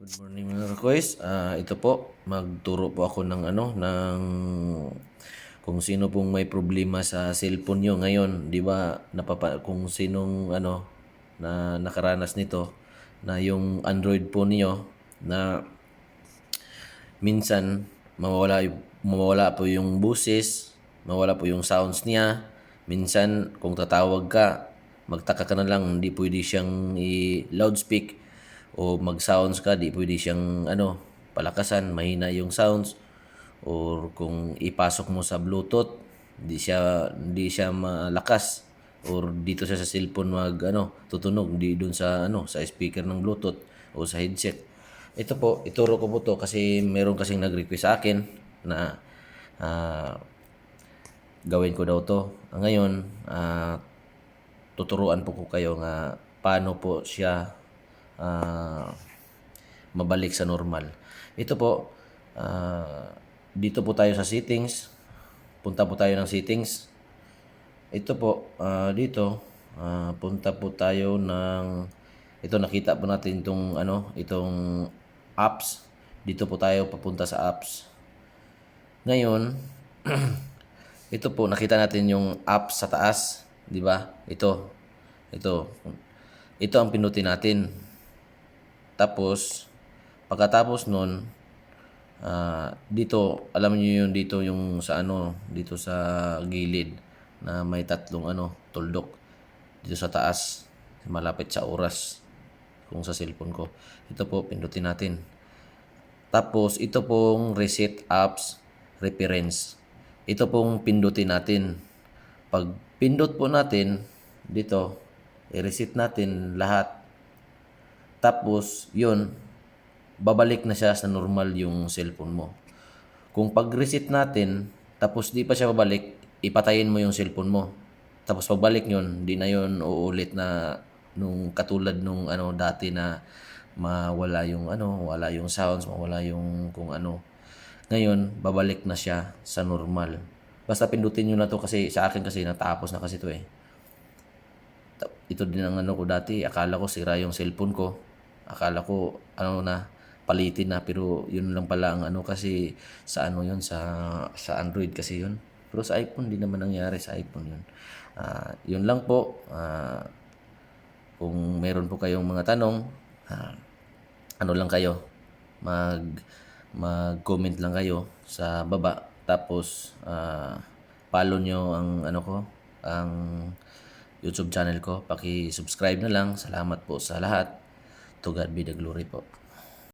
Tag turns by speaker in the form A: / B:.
A: Good morning mga ka-koys. Ito po, magturo po ako ng kung sino pong may problema sa cellphone nyo ngayon, 'di ba? Kung sinong na nakaranas nito na yung Android phone niyo na minsan mawawala po yung buses, mawala po yung sounds niya. Minsan kung tatawag ka, magtaka ka na lang hindi pwede siyang i-loudspeak o mag-sounds ka, di pwede siyang palakasan, mahina yung sounds. Or kung ipasok mo sa Bluetooth, di siya malakas, or dito siya sa cellphone tutunog di doon sa speaker ng Bluetooth o sa headset. Ito po, ituro ko po to kasi meron kasing nag-request sa akin na gawin ko daw to. Ngayon, tuturuan po ko kayo nga paano po siya mabalik sa normal. Ito po, dito po tayo sa settings. Punta po tayo ng settings. Ito po, dito, punta po tayo ito nakita po natin itong apps. Dito po tayo papunta sa apps. Ngayon, ito po, nakita natin yung apps sa taas, di ba? Ito. Ito ang pinutin natin. Tapos, pagkatapos nun, dito, alam niyo yun, dito yung dito sa gilid na may tatlong tuldok. Dito sa taas, malapit sa oras, kung sa cellphone ko. Ito po, pindutin natin. Tapos, ito pong reset apps reference. Ito pong pindutin natin. Pag pindot po natin, dito, i-reset natin lahat. Tapos, yun, babalik na siya sa normal yung cellphone mo. Kung pag-reset natin, tapos di pa siya babalik, ipatayin mo yung cellphone mo. Tapos pagbalik yun, di na yun uulit na nung katulad nung dati na mawala yung wala yung sounds, mawala yung kung ano. Ngayon, babalik na siya sa normal. Basta pindutin nyo na to kasi sa akin kasi natapos na kasi to eh. Ito din ang ko dati, akala ko sira yung cellphone ko. Akala ko palitin na, pero yun lang pala ang kasi sa yun sa Android kasi yun. Pero sa iPhone di naman nangyari, sa iPhone yun. Yun lang po. Kung meron po kayong mga tanong, lang kayo, mag-comment lang kayo sa baba. Tapos follow nyo ang ang YouTube channel ko. Paki-subscribe na lang. Salamat po sa lahat. To God be the glory po.